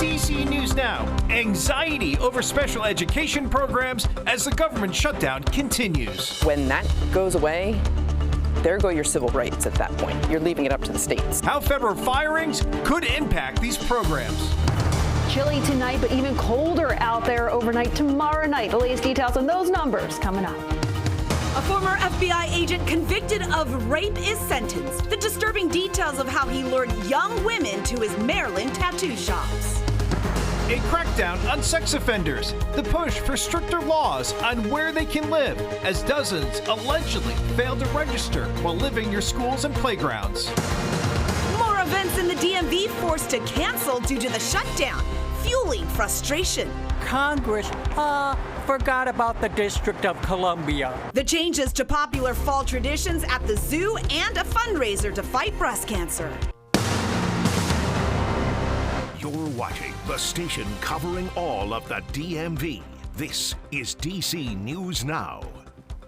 DC News Now. Anxiety over special education programs as the government shutdown continues. When that goes away, there go your civil rights at that point. You're leaving it up to the states. How federal firings could impact these programs. Chilly tonight, but even colder out there overnight tomorrow night. The latest details on those numbers coming up. A former FBI agent convicted of rape is sentenced. The disturbing details of how he lured young women to his Maryland tattoo shops. A crackdown on sex offenders. The push for stricter laws on where they can live, as dozens allegedly failed to register while living near schools and playgrounds. More events in the DMV forced to cancel due to the shutdown, fueling frustration. Congress forgot about the District of Columbia. The changes to popular fall traditions at the zoo and a fundraiser to fight breast cancer. You're watching the station covering all of the DMV. This is DC News Now.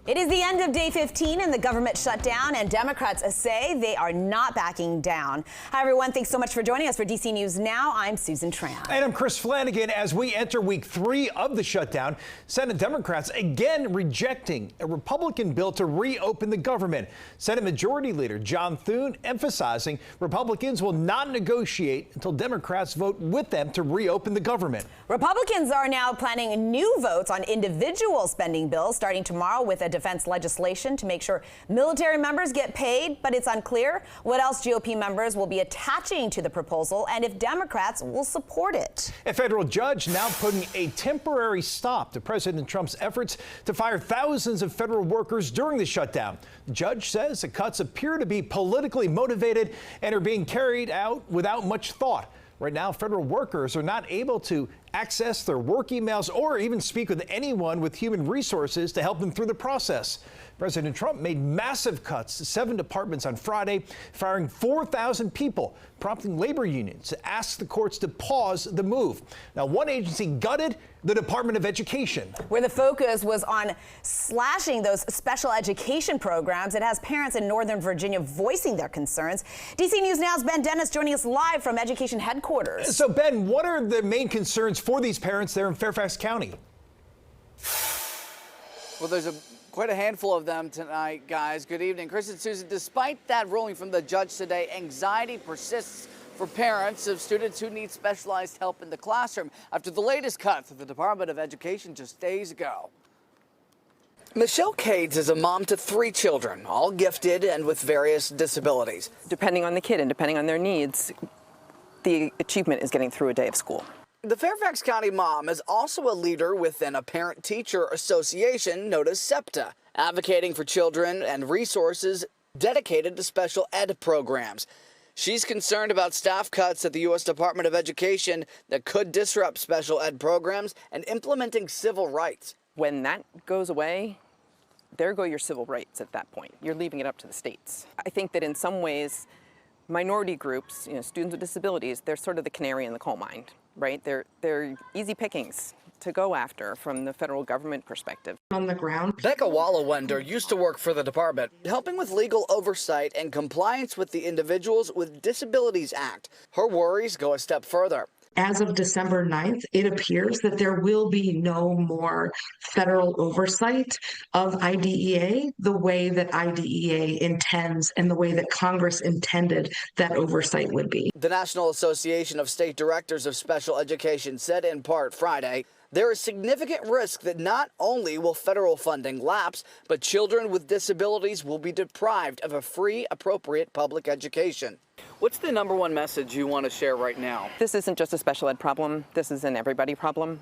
It is the end of day 15 in the government shutdown, and Democrats say they are not backing down. Hi, everyone. Thanks so much for joining us for DC News Now. I'm Susan Tran. And I'm Chris Flanagan. As we enter week 3 of the shutdown, Senate Democrats again rejecting a Republican bill to reopen the government. Senate Majority Leader John Thune emphasizing Republicans will not negotiate until Democrats vote with them to reopen the government. Republicans are now planning new votes on individual spending bills starting tomorrow with a defense legislation to make sure military members get paid, but it's unclear what else GOP members will be attaching to the proposal and if Democrats will support it. A federal judge now putting a temporary stop to President Trump's efforts to fire thousands of federal workers during the shutdown. The judge says the cuts appear to be politically motivated and are being carried out without much thought. Right now, federal workers are not able to access their work emails or even speak with anyone with human resources to help them through the process. President Trump made massive cuts to 7 departments on Friday, firing 4,000 people, prompting labor unions to ask the courts to pause the move. Now, one agency gutted the Department of Education, where the focus was on slashing those special education programs. It has parents in Northern Virginia voicing their concerns. DC News Now's Ben Dennis joining us live from Education Headquarters. So, Ben, what are the main concerns for these parents there in Fairfax County? Well, there's quite a handful of them tonight, guys. Good evening. Chris and Susan, despite that ruling from the judge today, anxiety persists for parents of students who need specialized help in the classroom after the latest cut to the Department of Education just days ago. Michelle Cades is a mom to 3 children, all gifted and with various disabilities. Depending on the kid and depending on their needs, the achievement is getting through a day of school. The Fairfax County mom is also a leader within a parent-teacher association known as SEPTA, advocating for children and resources dedicated to special ed programs. She's concerned about staff cuts at the U.S. Department of Education that could disrupt special ed programs and implementing civil rights. When that goes away, there go your civil rights at that point. You're leaving it up to the states. I think that in some ways, minority groups, students with disabilities, they're sort of the canary in the coal mine, right? They're easy pickings to go after from the federal government perspective. On the ground. Becca Wallawender used to work for the department, helping with legal oversight and compliance with the Individuals with Disabilities Act. Her worries go a step further. As of December 9th, it appears that there will be no more federal oversight of IDEA the way that IDEA intends and the way that Congress intended that oversight would be. The National Association of State Directors of Special Education said in part Friday, there is significant risk that not only will federal funding lapse, but children with disabilities will be deprived of a free, appropriate public education. What's the number one message you want to share right now? This isn't just a special ed problem. This is an everybody problem.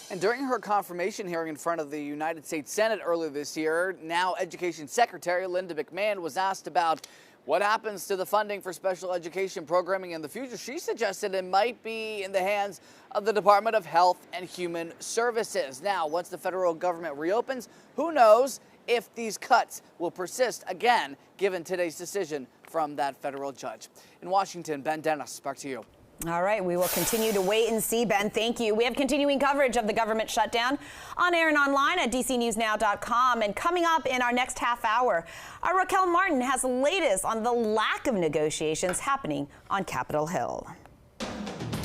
And during her confirmation hearing in front of the United States Senate earlier this year, now Education Secretary Linda McMahon was asked about what happens to the funding for special education programming in the future. She suggested it might be in the hands of the Department of Health and Human Services. Now, once the federal government reopens, who knows if these cuts will persist again, given today's decision from that federal judge. In Washington, Ben Dennis, back to you. All right, we will continue to wait and see, Ben. Thank you. We have continuing coverage of the government shutdown on air and online at dcnewsnow.com. And coming up in our next half hour, our Raquel Martin has the latest on the lack of negotiations happening on Capitol Hill.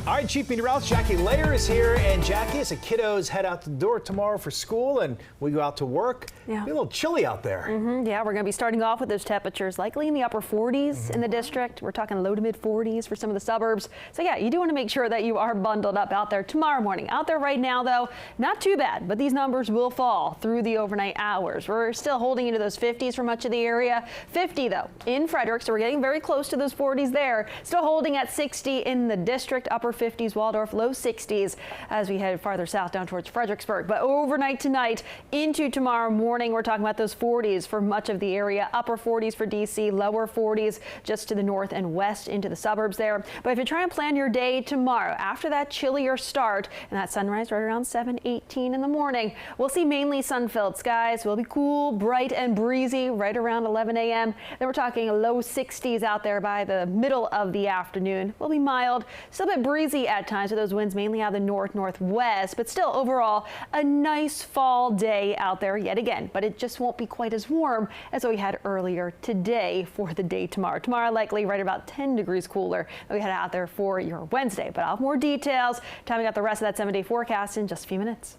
All right, Chief Meteorologist Jackie Layer is here. And Jackie, as the kiddos head out the door tomorrow for school and we go out to work, it'll be a little chilly out there. Yeah, we're going to be starting off with those temperatures likely in the upper 40s in the district. We're talking low to mid 40s for some of the suburbs. So yeah, you do want to make sure that you are bundled up out there tomorrow morning. Out there right now, though, not too bad, but these numbers will fall through the overnight hours. We're still holding into those 50s for much of the area. 50, though, in Frederick, so we're getting very close to those 40s there. Still holding at 60 in the district, upper 50s, Waldorf, low 60s as we head farther south down towards Fredericksburg. But overnight tonight into tomorrow morning, we're talking about those 40s for much of the area, upper 40s for DC, lower 40s just to the north and west into the suburbs there. But if you try and plan your day tomorrow after that chillier start and that sunrise right around 7:18 in the morning, we'll see mainly sun-filled skies. Will be cool, bright and breezy right around 11 a.m. Then we're talking low 60s out there by the middle of the afternoon. Will be mild, still a bit breezy at times with those winds mainly out of the northwest, but still overall a nice fall day out there yet again. But it just won't be quite as warm as what we had earlier today for the day tomorrow. Tomorrow likely right about 10 degrees cooler that we had out there for your Wednesday. But I'll have more details timing out the rest of that 7-day forecast in just a few minutes.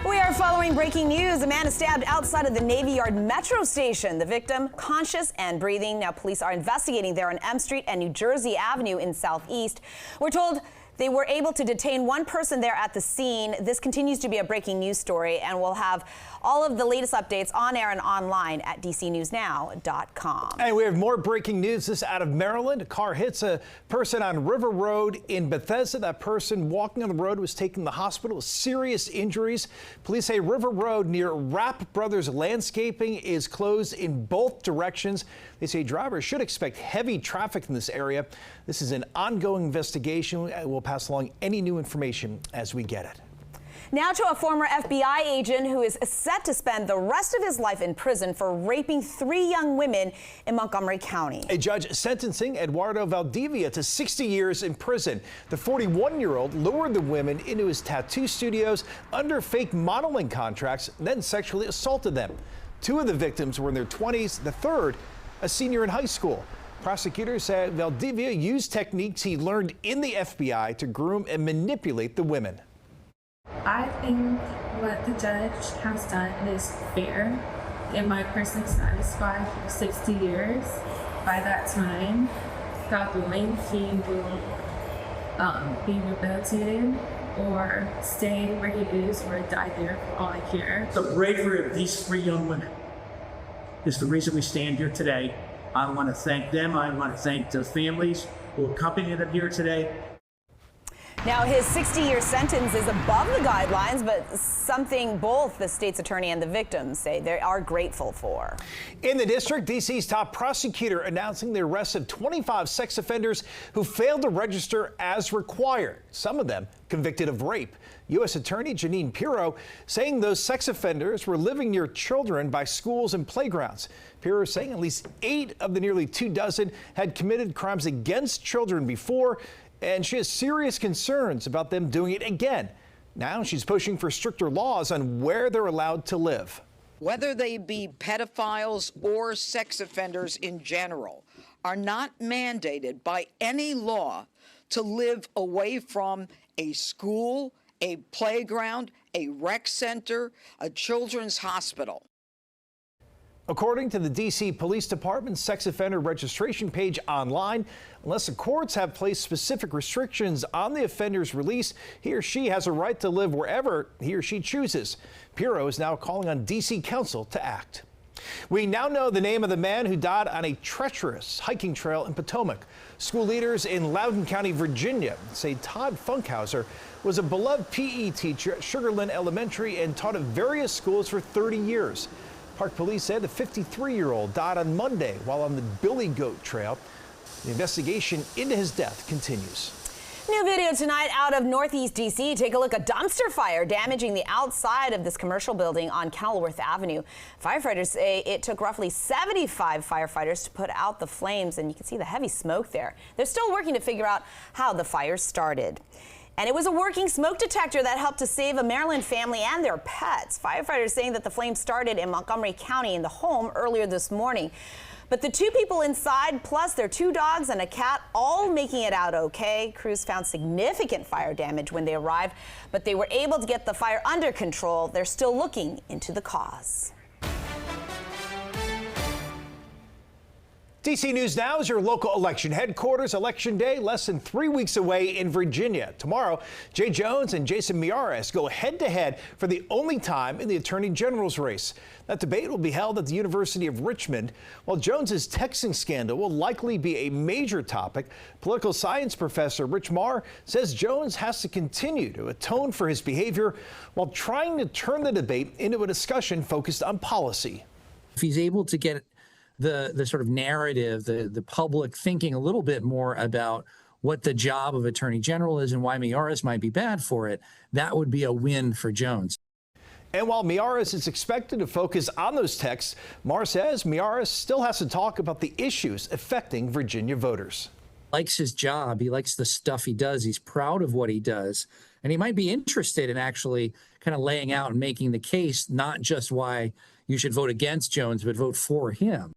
We are following breaking news. A man is stabbed outside of the Navy Yard Metro Station. The victim, conscious and breathing. Now, police are investigating there on M Street and New Jersey Avenue in Southeast. We're told they were able to detain one person there at the scene. This continues to be a breaking news story, and we'll have all of the latest updates on air and online at dcnewsnow.com. And we have more breaking news. This out of Maryland. A car hits a person on River Road in Bethesda. That person walking on the road was taken to the hospital with serious injuries. Police say River Road near Rapp Brothers Landscaping is closed in both directions. They say drivers should expect heavy traffic in this area. This is an ongoing investigation. We'll pass along any new information as we get it. Now to a former FBI agent who is set to spend the rest of his life in prison for raping 3 young women in Montgomery County. A judge sentencing Eduardo Valdivia to 60 years in prison. The 41-year-old lured the women into his tattoo studios under fake modeling contracts, then sexually assaulted them. 2 of the victims were in their 20s, the third a senior in high school. Prosecutors said Valdivia used techniques he learned in the FBI to groom and manipulate the women. I think what the judge has done is fair. Am I personally satisfied for 60 years? By that time, God willing, he will be rehabilitated or stay where he is or die there for all I care. The bravery of these 3 young women is the reason we stand here today. I want to thank them. I want to thank the families who accompanied them here today. Now, his 60-year sentence is above the guidelines, but something both the state's attorney and the victims say they are grateful for. In the district, D.C.'s top prosecutor announcing the arrest of 25 sex offenders who failed to register as required, some of them convicted of rape. U.S. Attorney Jeanine Pirro saying those sex offenders were living near children by schools and playgrounds. Pirro saying at least 8 of the nearly 24 had committed crimes against children before, and she has serious concerns about them doing it again. Now she's pushing for stricter laws on where they're allowed to live. Whether they be pedophiles or sex offenders in general, are not mandated by any law to live away from a school, a playground, a rec center, a children's hospital. According to the D.C. Police Department's sex offender registration page online, unless the courts have placed specific restrictions on the offender's release, he or she has a right to live wherever he or she chooses. Pirro is now calling on D.C. Council to act. We now know the name of the man who died on a treacherous hiking trail in Potomac. School leaders in Loudoun County, Virginia say Todd Funkhauser was a beloved PE teacher at Sugar Land Elementary and taught at various schools for 30 years. Park police said the 53-year-old died on Monday while on the Billy Goat Trail. The investigation into his death continues. New video tonight out of Northeast D.C. Take a look at dumpster fire damaging the outside of this commercial building on Kenilworth Avenue. Firefighters say it took roughly 75 firefighters to put out the flames, and you can see the heavy smoke there. They're still working to figure out how the fire started. And it was a working smoke detector that helped to save a Maryland family and their pets. Firefighters saying that the flame started in Montgomery County in the home earlier this morning. But the two people inside, plus their 2 dogs and a cat, all making it out okay. Crews found significant fire damage when they arrived, but they were able to get the fire under control. They're still looking into the cause. DC News Now is your local election headquarters. Election day less than 3 weeks away in Virginia. Tomorrow, Jay Jones and Jason Miyares go head-to-head for the only time in the Attorney General's race. That debate will be held at the University of Richmond. While Jones's texting scandal will likely be a major topic, political science professor Rich Maher says Jones has to continue to atone for his behavior while trying to turn the debate into a discussion focused on policy. If he's able to get the sort of narrative, the public thinking a little bit more about what the job of Attorney General is and why Miyares might be bad for it, that would be a win for Jones. And while Miyares is expected to focus on those texts, Maher says Miyares still has to talk about the issues affecting Virginia voters. Likes his job. He likes the stuff he does. He's proud of what he does. And he might be interested in actually kind of laying out and making the case, not just why you should vote against Jones, but vote for him.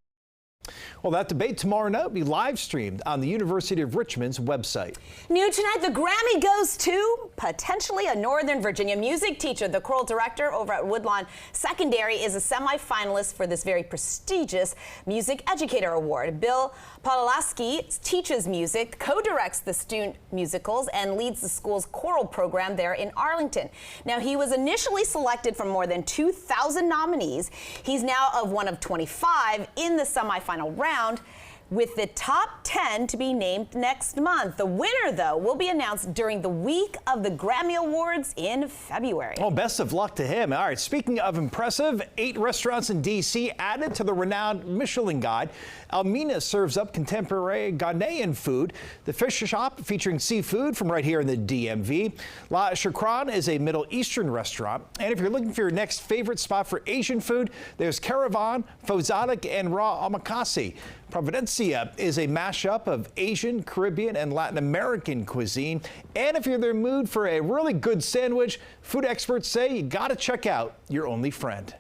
Well, that debate tomorrow night will be live streamed on the University of Richmond's website. New tonight, the Grammy goes to potentially a Northern Virginia music teacher. The choral director over at Woodlawn Secondary is a semifinalist for this very prestigious Music Educator Award. Bill Podolaski teaches music, co-directs the student musicals, and leads the school's choral program there in Arlington. Now, he was initially selected from more than 2,000 nominees. He's now of one of 25 in the semifinal round, with the top 10 to be named next month. The winner, though, will be announced during the week of the Grammy Awards in February. Well, best of luck to him. All right, speaking of impressive, 8 restaurants in D.C. added to the renowned Michelin Guide. Almina serves up contemporary Ghanaian food. The fish shop featuring seafood from right here in the DMV. La Shukran is a Middle Eastern restaurant. And if you're looking for your next favorite spot for Asian food, there's Caravan, Fozadik, and Raw Omakase. Providencia is a mashup of Asian, Caribbean, and Latin American cuisine. And if you're in the mood for a really good sandwich, food experts say you gotta check out Your Only Friend.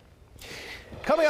Coming up